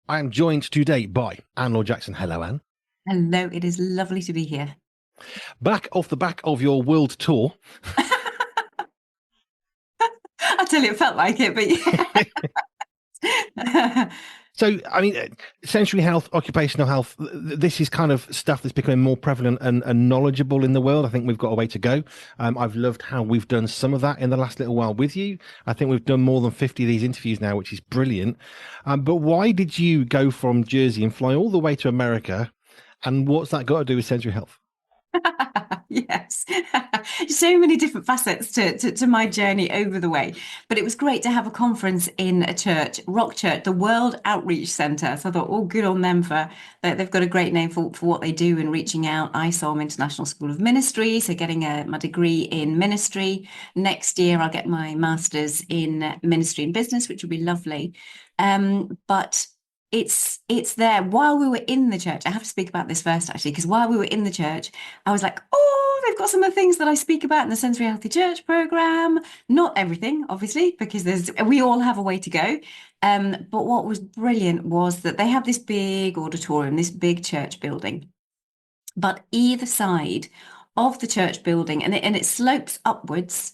I am joined today by Laure Jackson. Hello, Anne. Hello, it is lovely to be here. Back off the back of your world tour. I tell you, it felt like it, but yeah. So, sensory health, occupational health, this is kind of stuff that's becoming more prevalent and knowledgeable in the world. I think we've got a way to go. I've loved how we've done some of that in the last little while with you. I think we've done more than 50 of these interviews now, which is brilliant. But why did you go from Jersey and fly all the way to America? And what's that got to do with sensory health? Yes, so many different facets to my journey over the way. But it was great to have a conference in a church, Rock Church, the World Outreach Centre. So I thought, oh, good on them for that. They've got a great name for what they do in reaching out. ISOM, International School of Ministry, so getting my degree in ministry. Next year, I'll get my master's in ministry and business, which will be lovely. But it's there while we were in the church. I have to speak about this first, actually, because while we were in the church, I was like, oh, they've got some of the things that I speak about in the Sensory Healthy Church program. Not everything, obviously, because we all have a way to go. But what was brilliant was that they have this big auditorium, this big church building, but either side of the church building, and it slopes upwards.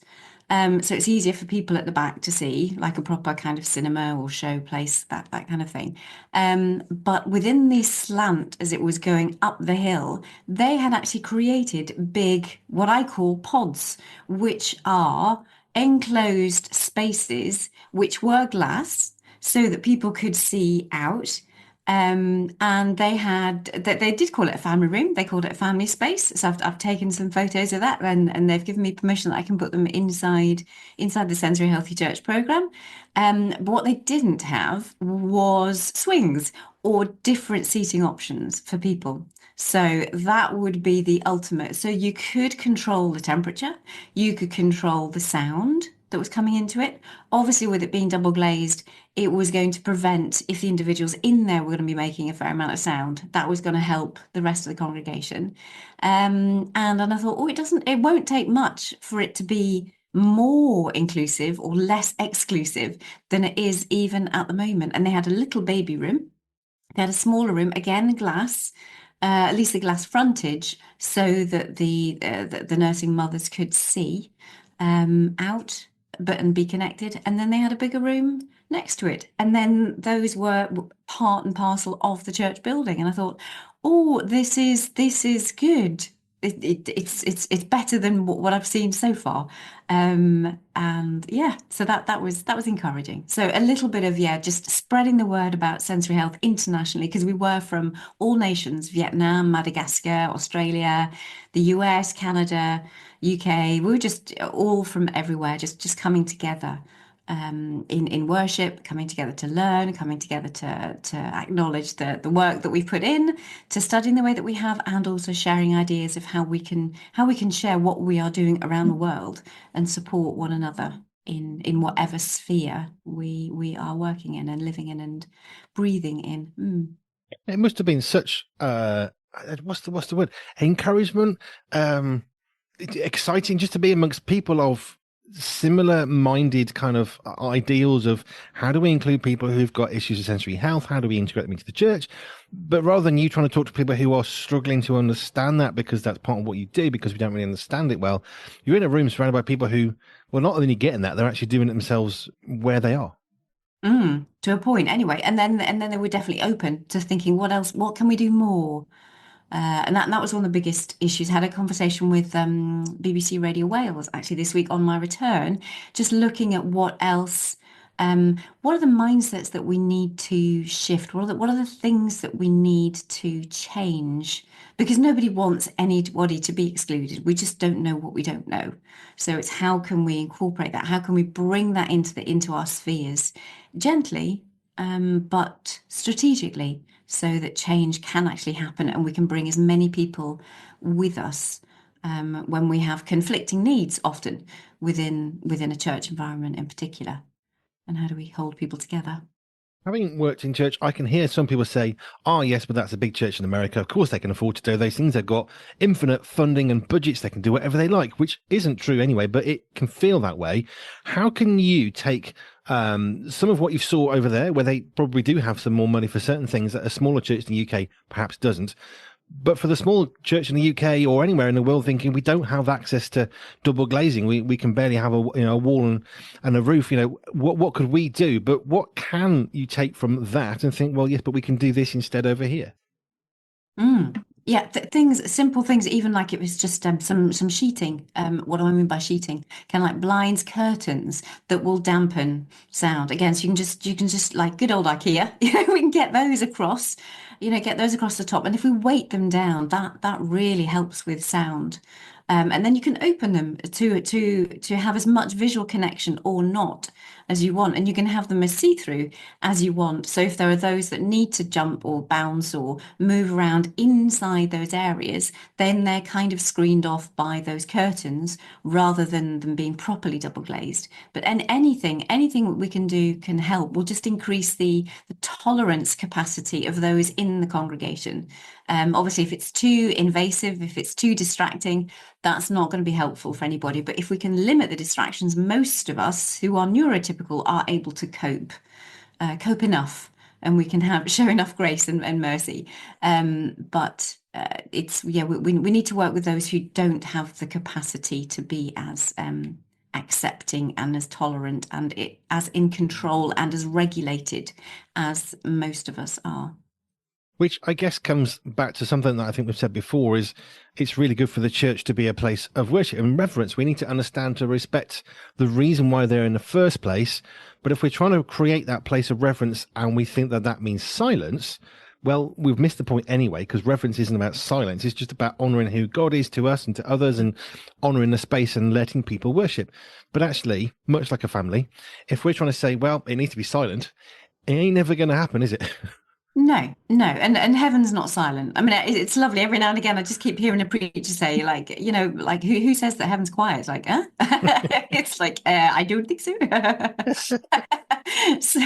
So it's easier for people at the back to see, like a proper kind of cinema or show place, that kind of thing. But within this slant, as it was going up the hill, they had actually created big, what I call pods, which are enclosed spaces which were glass so that people could see out. And they did call it a family room. They called it a family space. So I've taken some photos of that, and they've given me permission that I can put them inside the Sensory Healthy Church program. But what they didn't have was swings or different seating options for people. So that would be the ultimate. So you could control the temperature, you could control the sound that was coming into it. Obviously, with it being double glazed, it was going to prevent, if the individuals in there were going to be making a fair amount of sound, that was going to help the rest of the congregation. And I thought, oh, it won't take much for it to be more inclusive or less exclusive than it is even at the moment. And they had a little baby room. They had a smaller room, again, glass, at least the glass frontage, so that the nursing mothers could see out, but and be connected. And then they had a bigger room next to it, and then those were part and parcel of the church building. And I thought, oh, this is good. It's better than what I've seen so far. And yeah, so that was encouraging. So a little bit of, yeah, just spreading the word about sensory health internationally, because we were from all nations: Vietnam, Madagascar, Australia, the US, Canada, UK. We were just all from everywhere, just coming together in worship, coming together to learn, coming together to acknowledge the work that we've put in, to studying the way that we have, and also sharing ideas of how we can share what we are doing around the world and support one another in whatever sphere we are working in and living in and breathing in. It must have been such what's the word? Encouragement, exciting just to be amongst people of similar minded kind of ideals of how do we include people who've got issues with sensory health, how do we integrate them into the church, but rather than you trying to talk to people who are struggling to understand that because that's part of what you do, because we don't really understand it well, you're in a room surrounded by people who, well, not only getting that, they're actually doing it themselves where they are. To a point, anyway. And then they were definitely open to thinking, what else? What can we do more? And that was one of the biggest issues. I had a conversation with BBC Radio Wales actually this week on my return, just looking at what are the mindsets that we need to shift? What are the things that we need to change? Because nobody wants anybody to be excluded. We just don't know what we don't know. So it's how can we incorporate that? How can we bring that into our spheres gently, but strategically, so that change can actually happen and we can bring as many people with us when we have conflicting needs, often within a church environment in particular. And how do we hold people together? Having worked in church, I can hear some people say, "Oh, yes, but that's a big church in America. Of course, they can afford to do those things. They've got infinite funding and budgets. They can do whatever they like," which isn't true anyway, but it can feel that way. How can you take some of what you saw over there, where they probably do have some more money for certain things that a smaller church in the UK perhaps doesn't, but for the small church in the UK or anywhere in the world, thinking we don't have access to double glazing, we can barely have a wall and a roof. What could we do? But what can you take from that and think, well, yes, but we can do this instead over here? Mm. Yeah, th things, simple things, even like it was just some sheeting. What do I mean by sheeting? Kind of like blinds, curtains that will dampen sound. Again, so you can just like good old IKEA, we can get those across, get those across the top. And if we weight them down, that really helps with sound. And then you can open them to have as much visual connection or not as you want, and you can have them as see-through as you want. So if there are those that need to jump or bounce or move around inside those areas, then they're kind of screened off by those curtains rather than them being properly double glazed. But anything we can do can help. We'll just increase the tolerance capacity of those in the congregation. Obviously, if it's too invasive, if it's too distracting, that's not going to be helpful for anybody. But if we can limit the distractions, most of us who are neurotypical are able to cope enough, and we can have show enough grace and mercy. But it's yeah, we need to work with those who don't have the capacity to be as accepting and as tolerant and as in control and as regulated as most of us are. Which I guess comes back to something that I think we've said before is it's really good for the church to be a place of worship and reverence. We need to understand to respect the reason why they're in the first place. But if we're trying to create that place of reverence and we think that that means silence, well, we've missed the point anyway, because reverence isn't about silence. It's just about honoring who God is to us and to others and honoring the space and letting people worship. But actually, much like a family, if we're trying to say, well, it needs to be silent, it ain't never going to happen, is it? No, no, and heaven's not silent. I mean, it's lovely. Every now and again, I just keep hearing a preacher say, like, like who says that heaven's quiet? Like, huh? It's like, I don't think so. So,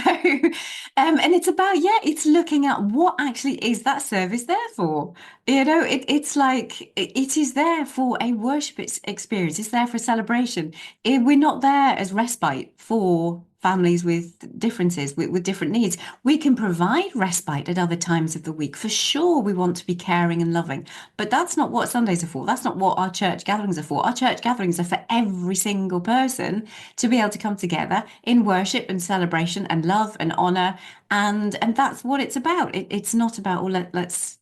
and it's about, yeah, it's looking at what actually is that service there for. It's like it is there for a worship experience. It's there for a celebration. We're not there as respite for families with differences, with different needs. We can provide respite at other times of the week. For sure, we want to be caring and loving, but that's not what Sundays are for. That's not what our church gatherings are for. Our church gatherings are for every single person to be able to come together in worship and celebration and love and honor. And that's what it's about. It's not about, oh, let's,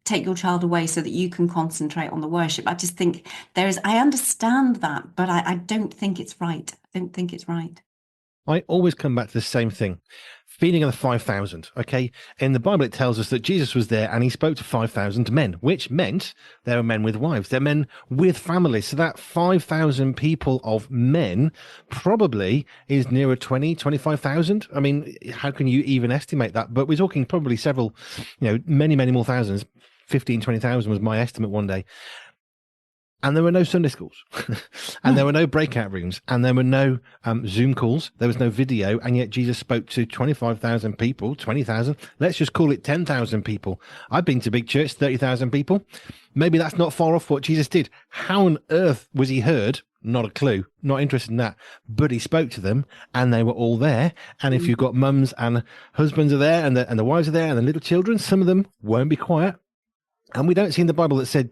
take your child away so that you can concentrate on the worship. I just think I understand that, but I don't think it's right. I don't think it's right. I always come back to the same thing. Feeding of the 5,000. Okay. In the Bible, it tells us that Jesus was there and he spoke to 5,000 men, which meant there were men with wives. They're men with families. So that 5,000 people of men probably is nearer 20, 25,000. I mean, how can you even estimate that? But we're talking probably several, many, many more thousands. 15, 20,000 was my estimate one day. And there were no Sunday schools, and there were no breakout rooms, and there were no Zoom calls. There was no video, and yet Jesus spoke to 25,000 people, 20,000. Let's just call it 10,000 people. I've been to big church, 30,000 people. Maybe that's not far off what Jesus did. How on earth was he heard? Not a clue. Not interested in that. But he spoke to them, and they were all there. And if you've got mums and husbands are there, and the wives are there, and the little children, some of them won't be quiet. And we don't see in the Bible that said,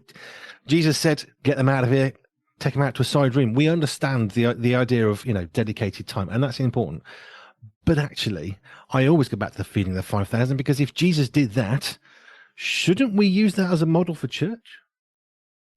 Jesus said, get them out of here, take them out to a side room. We understand the idea of, dedicated time, and that's important. But actually, I always go back to the feeding of the 5,000, because if Jesus did that, shouldn't we use that as a model for church?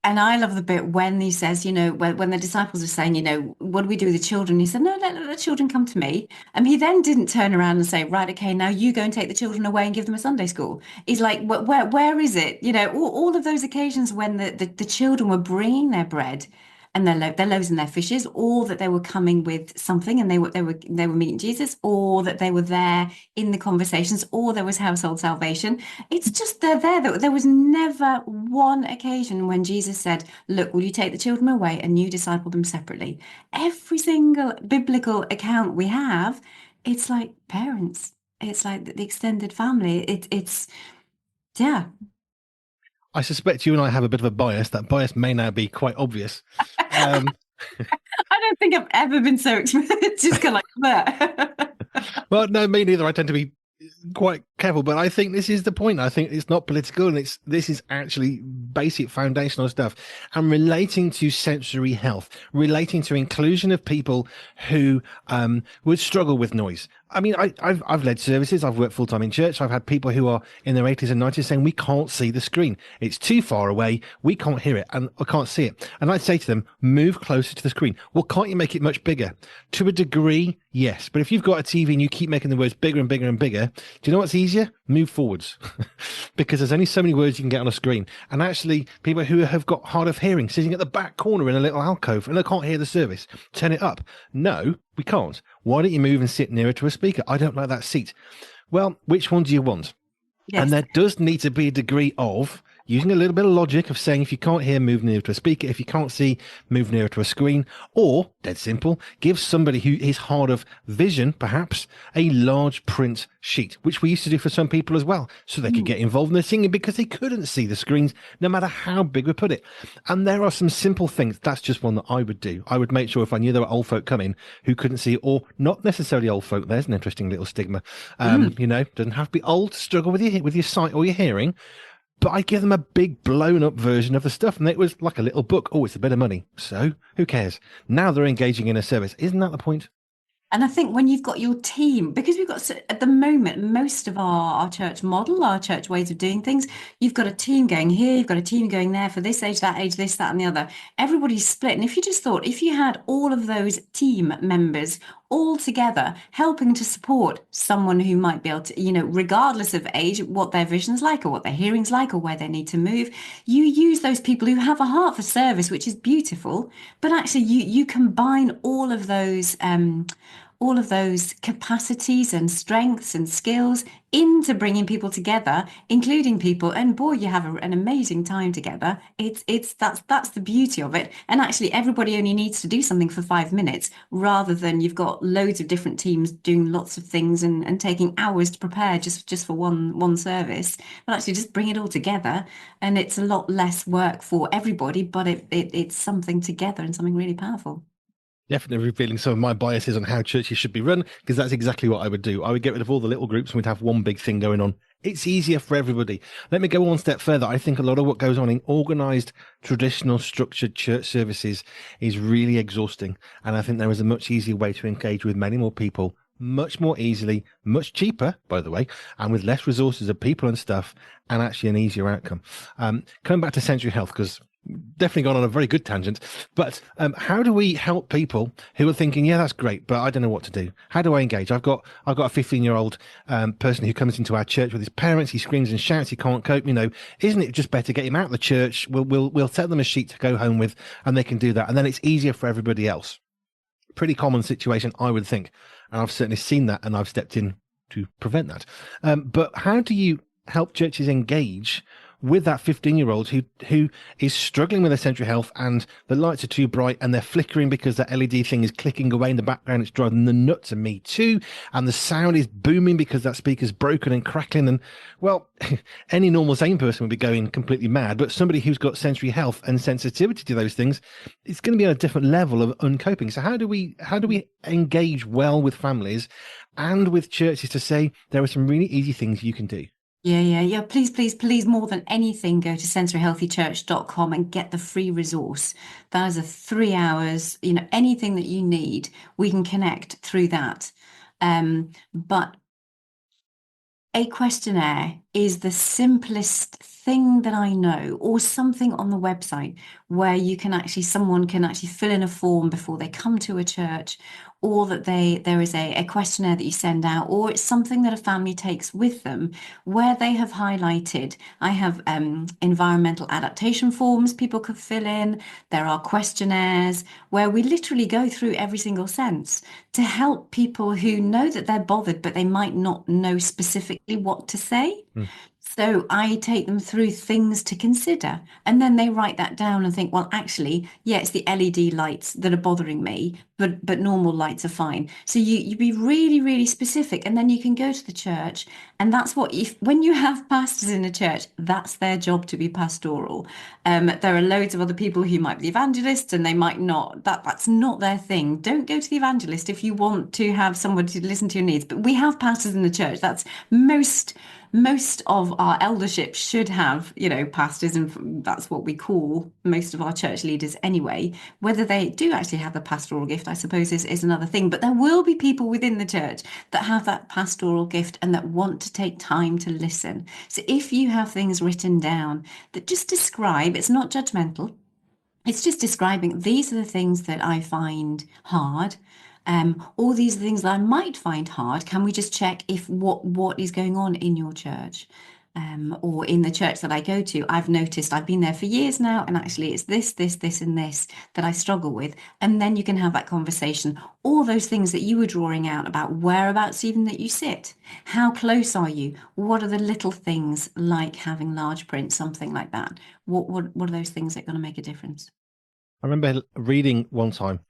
And I love the bit when he says, when the disciples are saying, what do we do with the children? He said, no, let the children come to me. And he then didn't turn around and say, right, okay, now you go and take the children away and give them a Sunday school. He's like, where is it? All of those occasions when the children were bringing their bread and their loaves and their fishes, or that they were coming with something and they were meeting Jesus, or that they were there in the conversations, or there was household salvation. It's just they're there. There was never one occasion when Jesus said, look, will you take the children away and you disciple them separately? Every single biblical account we have, it's like parents. it's like the extended family. It's yeah. I suspect you and I have a bit of a bias. That bias may now be quite obvious. Um, I don't think I've ever been so it's just kind of like that. well, no, me neither. I tend to be quite careful, but I think this is the point. I think it's not political, and this is actually basic foundational stuff, and relating to sensory health, relating to inclusion of people who would struggle with noise. I mean, I've led services. I've worked full time in church. I've had people who are in their 80s and 90s saying we can't see the screen. It's too far away. We can't hear it, and I can't see it. And I'd say to them, move closer to the screen. Well, can't you make it much bigger? To a degree, yes. But if you've got a TV and you keep making the words bigger and bigger and bigger, do you know what's easier? Move forwards, because there's only so many words you can get on a screen. And actually, people who have got hard of hearing sitting at the back corner in a little alcove and they can't hear the service, turn it up. No, we can't. Why don't you move and sit nearer to a speaker? I don't like that seat. Well, which one do you want? And Yes. there does need to be a degree of using a little bit of logic of saying if you can't hear, move nearer to a speaker. If you can't see, move nearer to a screen. Or, dead simple, give somebody who is hard of vision, perhaps, a large print sheet, which we used to do for some people as well, so they could Mm. get involved in the singing because they couldn't see the screens, no matter how big we put it. And there are some simple things. That's just one that I would do. I would make sure if I knew there were old folk coming who couldn't see, or not necessarily old folk, there's an interesting little stigma. Mm. Doesn't have to be old to struggle with your sight or your hearing, but I give them a big blown up version of the stuff, and it was like a little book. Oh, it's a bit of money. So who cares? Now they're engaging in a service. Isn't that the point? And I think when you've got your team, because we've got at the moment, most of our church model, our church ways of doing things, you've got a team going here, you've got a team going there for this age, this, that, and the other. Everybody's split. And if you just thought, if you had all of those team members all together helping to support someone who might be able to, regardless of age, what their vision's like or what their hearing's like or where they need to move, you use those people who have a heart for service, which is beautiful, but actually you combine all of those capacities and strengths and skills into bringing people together, including people, and boy, you have an amazing time together. That's the beauty of it. And actually, everybody only needs to do something for 5 minutes, rather than you've got loads of different teams doing lots of things and taking hours to prepare just for one service. But actually, just bring it all together, and it's a lot less work for everybody. But it's something together and something really powerful. Definitely revealing some of my biases on how churches should be run, because that's exactly what I would do. I would get rid of all the little groups and we'd have one big thing going on. It's easier for everybody. Let me go one step further. I think a lot of what goes on in organized, traditional, structured church services is really exhausting. And I think there is a much easier way to engage with many more people, much more easily, much cheaper, by the way, and with less resources of people and stuff, and actually an easier outcome. Coming back to sensory health, because definitely gone on a very good tangent, but how do we help people who are thinking, yeah, that's great, but I don't know what to do? How do I engage? I've got a 15-year-old person who comes into our church with his parents. He screams and shouts. He can't cope. Isn't it just better get him out of the church? We'll set them a sheet to go home with, and they can do that, and then it's easier for everybody else. Pretty common situation, I would think, and I've certainly seen that, and I've stepped in to prevent that. But how do you help churches engage with that 15-year-old who is struggling with their sensory health, and the lights are too bright and they're flickering because that LED thing is clicking away in the background? It's driving the nuts, and me too. And the sound is booming because that speaker's broken and crackling. And well, any normal sane person would be going completely mad, but somebody who's got sensory health and sensitivity to those things, it's going to be on a different level of uncoping. So how do we engage well with families and with churches to say there are some really easy things you can do? Yeah. Please, please, please, more than anything, go to sensoryhealthychurch.com and get the free resource. That is a 3 hours, anything that you need, we can connect through that. But a questionnaire is the simplest thing that I know, or something on the website where someone can actually fill in a form before they come to a church, or that there is a questionnaire that you send out, or it's something that a family takes with them where they have highlighted. I have environmental adaptation forms people could fill in. There are questionnaires where we literally go through every single sense to help people who know that they're bothered, but they might not know specifically what to say. Hmm. So I take them through things to consider, and then they write that down and think, well, actually, yeah, it's the LED lights that are bothering me, but normal lights are fine. So you be really, really specific, and then you can go to the church, and that's what if when you have pastors in a church, that's their job to be pastoral. There are loads of other people who might be evangelists, and they might not. That's not their thing. Don't go to the evangelist if you want to have somebody to listen to your needs. But we have pastors in the church. That's most of our eldership should have, pastors, and that's what we call most of our church leaders anyway. Whether they do actually have the pastoral gift, I suppose, is another thing. But there will be people within the church that have that pastoral gift and that want to take time to listen. So if you have things written down that just describe, it's not judgmental. It's just describing these are the things that I find hard. All these things that I might find hard. Can we just check if what is going on in your church? Or in the church that I go to, I've noticed I've been there for years now, and actually it's this, and this that I struggle with. And then you can have that conversation. All those things that you were drawing out about whereabouts even that you sit. How close are you? What are the little things like having large print, something like that? What are those things that are going to make a difference? I remember reading one time,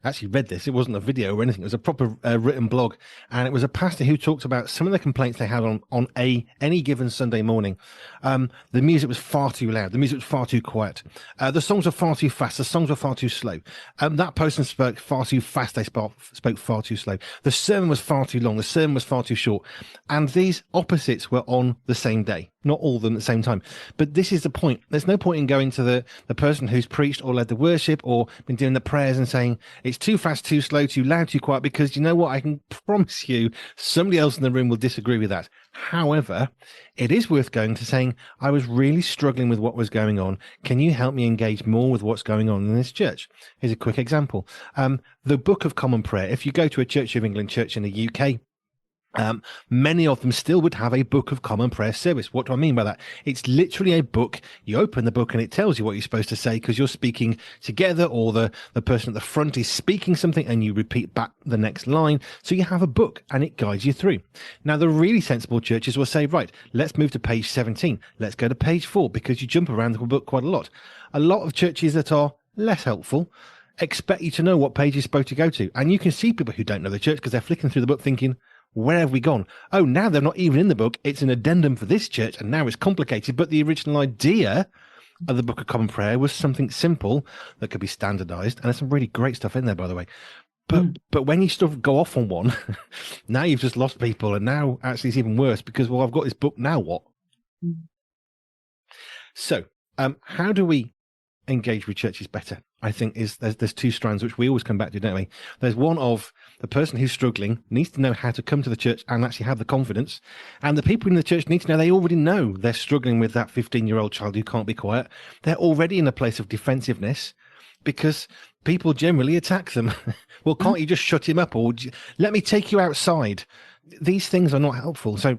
actually read this. It wasn't a video or anything. It was a proper written blog, and it was a pastor who talked about some of the complaints they had on any given Sunday morning. The music was far too loud. The music was far too quiet. The songs were far too fast. The songs were far too slow. That person spoke far too fast. They spoke far too slow. The sermon was far too long. The sermon was far too short. And these opposites were on the same day. Not all of them at the same time. But this is the point. There's no point in going to the person who's preached or led the worship or been doing the prayers and saying it's too fast, too slow, too loud, too quiet, because you know what? I can promise you somebody else in the room will disagree with that. However, it is worth going to saying, I was really struggling with what was going on. Can you help me engage more with what's going on in this church? Here's a quick example. The Book of Common Prayer. If you go to a Church of England church in the UK, many of them still would have a Book of Common Prayer service. What do I mean by that? It's literally a book. You open the book and it tells you what you're supposed to say because you're speaking together, or the person at the front is speaking something and you repeat back the next line. So you have a book and it guides you through. Now, the really sensible churches will say, right, let's move to page 17. Let's go to page 4, because you jump around the book quite a lot. A lot of churches that are less helpful expect you to know what page you're supposed to go to. And you can see people who don't know the church because they're flicking through the book thinking, where have we gone? Oh, now they're not even in the book. It's an addendum for this church, and now it's complicated. But the original idea of the Book of Common Prayer was something simple that could be standardized. And there's some really great stuff in there, by the way. But when you stuff go off on one, now you've just lost people. And now actually it's even worse because, well, I've got this book. Now what? Mm. So how do we engage with churches better? I think there's two strands which we always come back to, don't we? There's one of the person who's struggling needs to know how to come to the church and actually have the confidence, and the people in the church need to know they already know they're struggling with that 15-year-old child who can't be quiet. They're already in a place of defensiveness because people generally attack them. Well, can't you just shut him up, or let me take you outside? These things are not helpful. So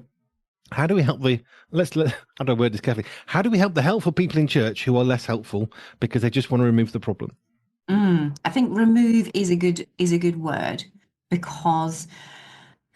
how do we help how do I word this carefully? How do we help the helpful people in church who are less helpful because they just want to remove the problem? I think remove is a good word, because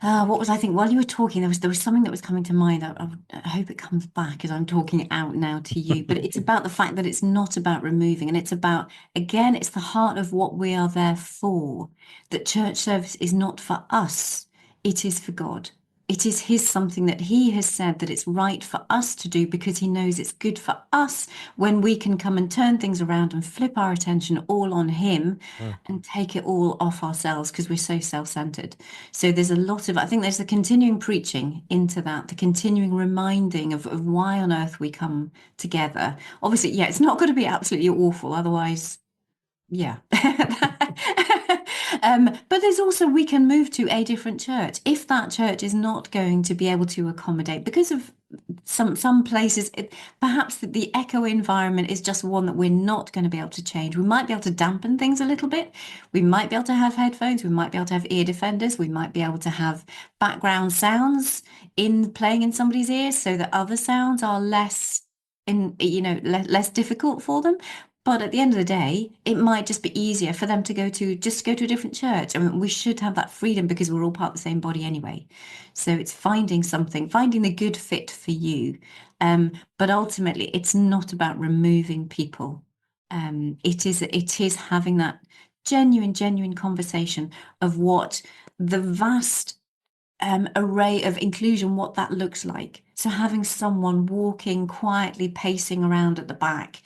what was I think while you were talking, there was something that was coming to mind. I hope it comes back as I'm talking out now to you. But it's about the fact that it's not about removing, and it's about, again, it's the heart of what we are there for. That church service is not for us; it is for God. It is something that he has said that it's right for us to do, because he knows it's good for us when we can come and turn things around and flip our attention all on him and take it all off ourselves, because we're so self-centered. So there's a lot of, I think there's the continuing preaching into that, the continuing reminding of why on earth we come together. Obviously, yeah, it's not going to be absolutely awful. Otherwise, yeah. But there's also, we can move to a different church if that church is not going to be able to accommodate, because of some places, perhaps the echo environment is just one that we're not going to be able to change. We might be able to dampen things a little bit. We might be able to have headphones. We might be able to have ear defenders. We might be able to have background sounds playing in somebody's ears so that other sounds are less difficult for them. But at the end of the day, it might just be easier for them to go to a different church. I mean, we should have that freedom because we're all part of the same body anyway. So it's finding the good fit for you. But ultimately, it's not about removing people. It is having that genuine conversation of what the vast array of inclusion, what that looks like. So having someone walking quietly, pacing around at the back,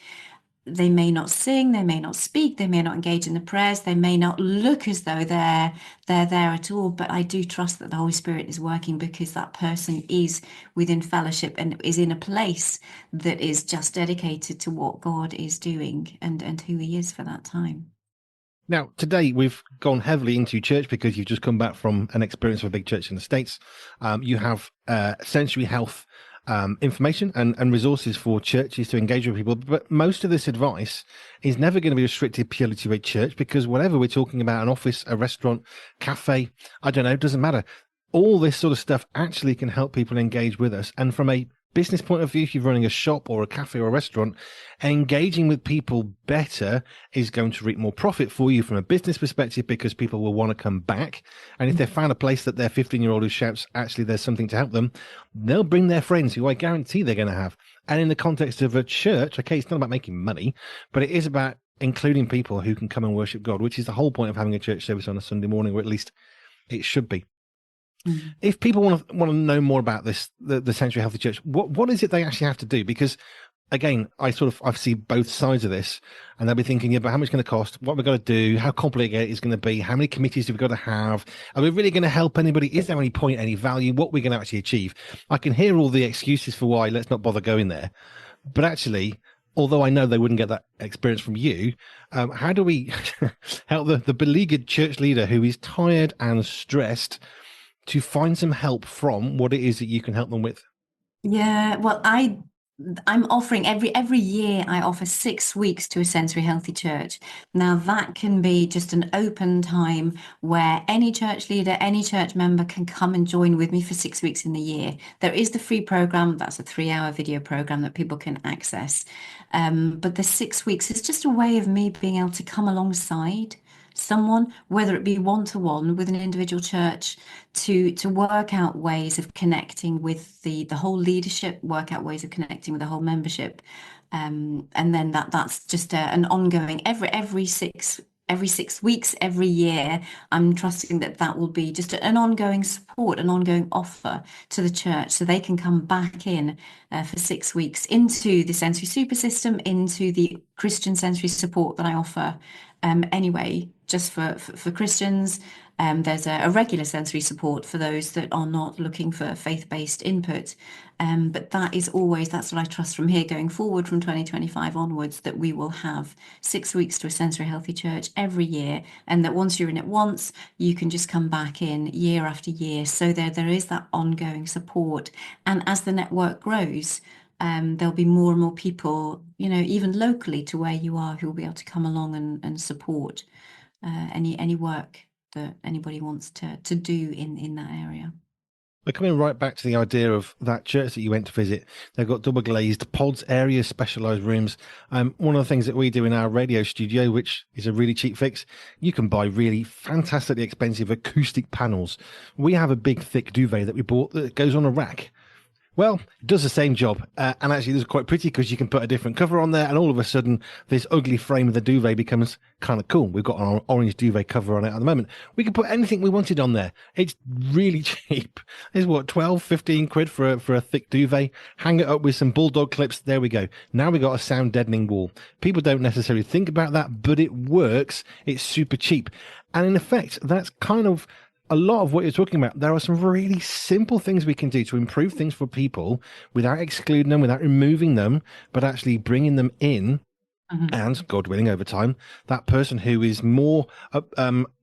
they may not sing, they may not speak, they may not engage in the prayers, they may not look as though they're there at all. But I do trust that the Holy Spirit is working because that person is within fellowship and is in a place that is just dedicated to what God is doing and who He is for that time. Now, today we've gone heavily into church because you've just come back from an experience of a big church in the States. You have sensory health information and resources for churches to engage with people. But most of this advice is never going to be restricted purely to a church because whatever we're talking about, an office, a restaurant, cafe, I don't know, it doesn't matter. All this sort of stuff actually can help people engage with us. And from a business point of view, if you're running a shop or a cafe or a restaurant, engaging with people better is going to reap more profit for you from a business perspective because people will want to come back. And if they've found a place that their 15-year-old who shouts, actually, there's something to help them, they'll bring their friends who I guarantee they're going to have. And in the context of a church, okay, it's not about making money, but it is about including people who can come and worship God, which is the whole point of having a church service on a Sunday morning, or at least it should be. Mm. If people want to know more about this, the Sanctuary Healthy Church, what is it they actually have to do? Because again, I see both sides of this, and they'll be thinking, yeah, but how much it's going to cost? What we've got to do? How complicated it's going to be? How many committees do we got to have? Are we really going to help anybody? Is there any point, any value? What we're going to actually achieve? I can hear all the excuses for why let's not bother going there, but actually, although I know they wouldn't get that experience from you, how do we help the beleaguered church leader who is tired and stressed to find some help from what it is that you can help them with? Yeah, well, I'm offering every year I offer 6 weeks to a sensory healthy church. Now that can be just an open time where any church leader, any church member can come and join with me for 6 weeks in the year. There is the free program, that's a 3 hour video program that people can access. But the 6 weeks is just a way of me being able to come alongside someone, whether it be one-to-one with an individual church, to work out ways of connecting with the whole leadership, work out ways of connecting with the whole membership. And then that's just an ongoing every 6 weeks, every year. I'm trusting that that will be just an ongoing support, an ongoing offer to the church, so they can come back in for 6 weeks into the sensory super system, into the Christian sensory support that I offer. Anyway, just for Christians, there's a regular sensory support for those that are not looking for faith-based input. But that's what I trust from here going forward from 2025 onwards, that we will have 6 weeks to a sensory healthy church every year. And that once you're in it once, you can just come back in year after year. So there is that ongoing support. And as the network grows, there'll be more and more people, even locally to where you are, who will be able to come along and support any work that anybody wants to do in that area. We're coming right back to the idea of that church that you went to visit. They've got double glazed pods, areas, specialized rooms. One of the things that we do in our radio studio, which is a really cheap fix, you can buy really fantastically expensive acoustic panels. We have a big, thick duvet that we bought that goes on a rack. Well, it does the same job. And actually, this is quite pretty because you can put a different cover on there, and all of a sudden, this ugly frame of the duvet becomes kind of cool. We've got an orange duvet cover on it at the moment. We can put anything we wanted on there. It's really cheap. It's what, 12, 15 quid for a thick duvet. Hang it up with some bulldog clips. There we go. Now we got a sound deadening wall. People don't necessarily think about that, but it works. It's super cheap. And in effect, that's kind of a lot of what you're talking about. There are some really simple things we can do to improve things for people without excluding them, without removing them, but actually bringing them in. Mhm. And God willing, over time, that person who is more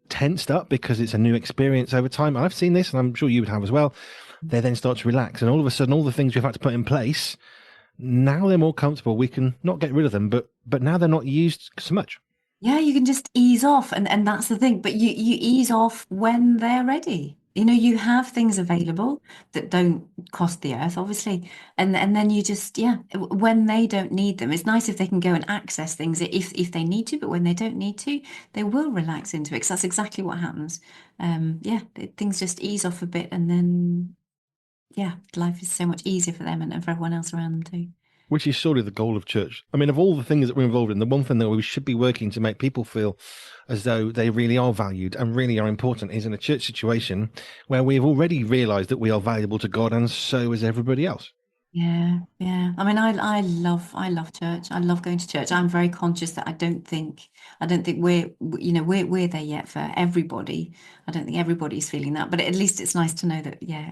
tensed up because it's a new experience over time. And I've seen this, and I'm sure you would have as well. They then start to relax, and all of a sudden, all the things we've had to put in place, now they're more comfortable. We can not get rid of them, but now they're not used so much. Yeah, you can just ease off, and that's the thing. But you ease off when they're ready. You have things available that don't cost the earth, obviously, and then you just, yeah, when they don't need them. It's nice if they can go and access things if they need to, but when they don't need to, they will relax into it, because that's exactly what happens. Yeah, things just ease off a bit, and then yeah, life is so much easier for them and for everyone else around them too. Which is surely the goal of church. I mean, of all the things that we're involved in, the one thing that we should be working to make people feel as though they really are valued and really are important is in a church situation where we've already realized that we are valuable to God, and so is everybody else. Yeah, yeah. I mean, I love church. I love going to church. I'm very conscious that I don't think we're there yet for everybody. I don't think everybody's feeling that, but at least it's nice to know that, yeah,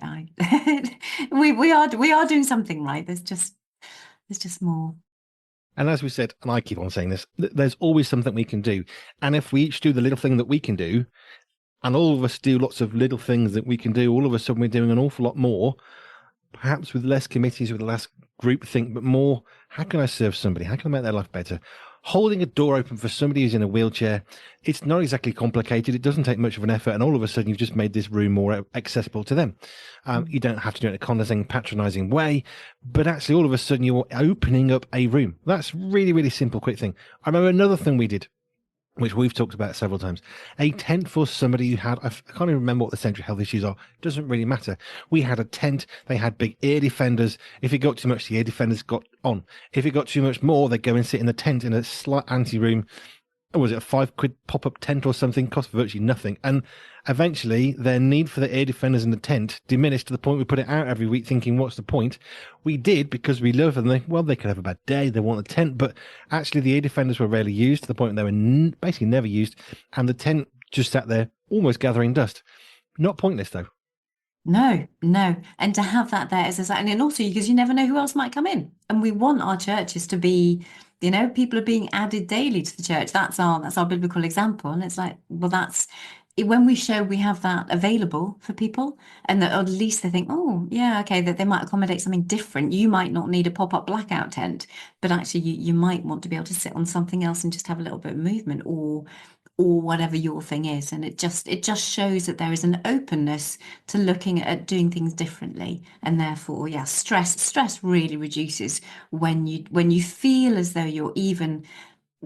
we are doing something right. There's just more. And as we said, and I keep on saying this, there's always something we can do. And if we each do the little thing that we can do, and all of us do lots of little things that we can do, all of a sudden we're doing an awful lot more, perhaps with less committees, with less group think, but more, how can I serve somebody? How can I make their life better? Holding a door open for somebody who's in a wheelchair, it's not exactly complicated. It doesn't take much of an effort. And all of a sudden, you've just made this room more accessible to them. You don't have to do it in a condescending, patronizing way, but actually, all of a sudden, you're opening up a room. That's really, really simple, quick thing. I remember another thing we did, which we've talked about several times, a tent for somebody who had, I can't even remember what the central health issues are. It doesn't really matter. We had a tent. They had big ear defenders. If it got too much, the ear defenders got on. If it got too much more, they'd go and sit in the tent in a slight ante-room. Was it a £5 pop-up tent or something? Cost virtually nothing. And eventually their need for the air defenders in the tent diminished to the point we put it out every week thinking, what's the point? We did because we love them. They could have a bad day. They want a tent. But actually the air defenders were rarely used to the point they were basically never used. And the tent just sat there almost gathering dust. Not pointless though. No, no. And to have that there is, and then also because you never know who else might come in. And we want our churches to be, people are being added daily to the church. That's our biblical example. And it's like, well, that's when we show we have that available for people, and that at least they think, oh, yeah, okay, that they might accommodate something different. You might not need a pop-up blackout tent, but actually you might want to be able to sit on something else and just have a little bit of movement, or whatever your thing is. And it just shows that there is an openness to looking at doing things differently. And therefore, yeah, stress really reduces when you feel as though you're even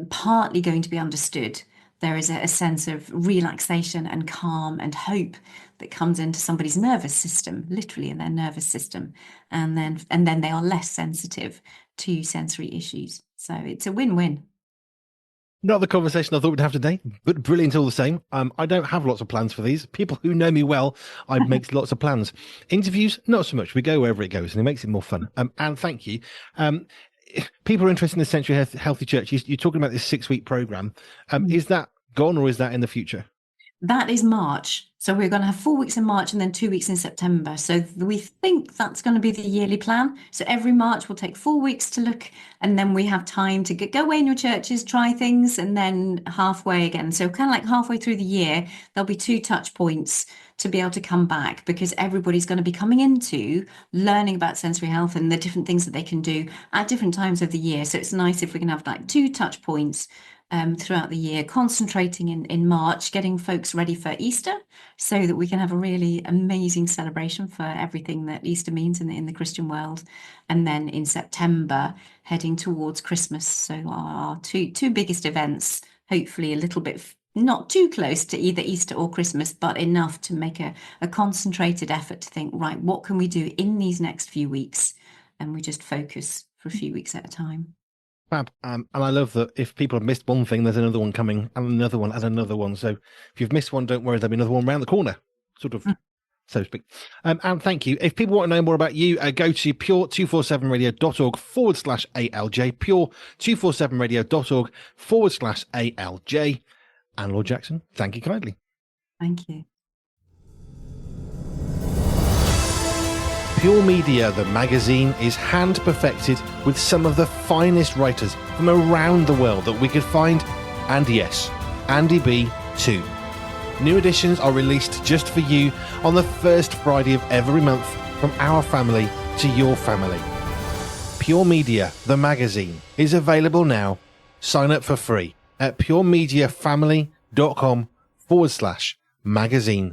partly going to be understood. There is a sense of relaxation and calm and hope that comes into somebody's nervous system, literally in their nervous system. And then they are less sensitive to sensory issues. So it's a win-win. Not the conversation I thought we'd have today, but brilliant all the same. I don't have lots of plans for these. People who know me well, I make lots of plans. Interviews, not so much. We go wherever it goes, and it makes it more fun. And thank you. If people are interested in the Century Healthy Church, you're talking about this 6-week program. Is that gone or is that in the future? That is March. So we're going to have 4 weeks in March and then 2 weeks in September. So we think that's going to be the yearly plan. So every March we'll take 4 weeks to look, and then we have time to go away in your churches, try things, and then halfway again. So kind of like halfway through the year, there'll be 2 touch points to be able to come back, because everybody's going to be coming into learning about sensory health and the different things that they can do at different times of the year. So it's nice if we can have like 2 touch points throughout the year, concentrating in March, getting folks ready for Easter so that we can have a really amazing celebration for everything that Easter means in the Christian world. And then in September, heading towards Christmas. So our two biggest events, hopefully a little bit not too close to either Easter or Christmas, but enough to make a concentrated effort to think, right, what can we do in these next few weeks? And we just focus for a few weeks at a time. Fab. And I love that if people have missed one thing, there's another one coming, and another one, and another one. So if you've missed one, don't worry, there'll be another one around the corner, sort of, so to speak. And thank you. If people want to know more about you, go to pure247radio.org/ALJ, pure247radio.org/ALJ. And Laure Jackson, thank you kindly. Thank you. Pure Media, the magazine, is hand perfected with some of the finest writers from around the world that we could find. And yes, Andy B too. New editions are released just for you on the first Friday of every month, from our family to your family. Pure Media, the magazine, is available now. Sign up for free at puremediafamily.com/magazine.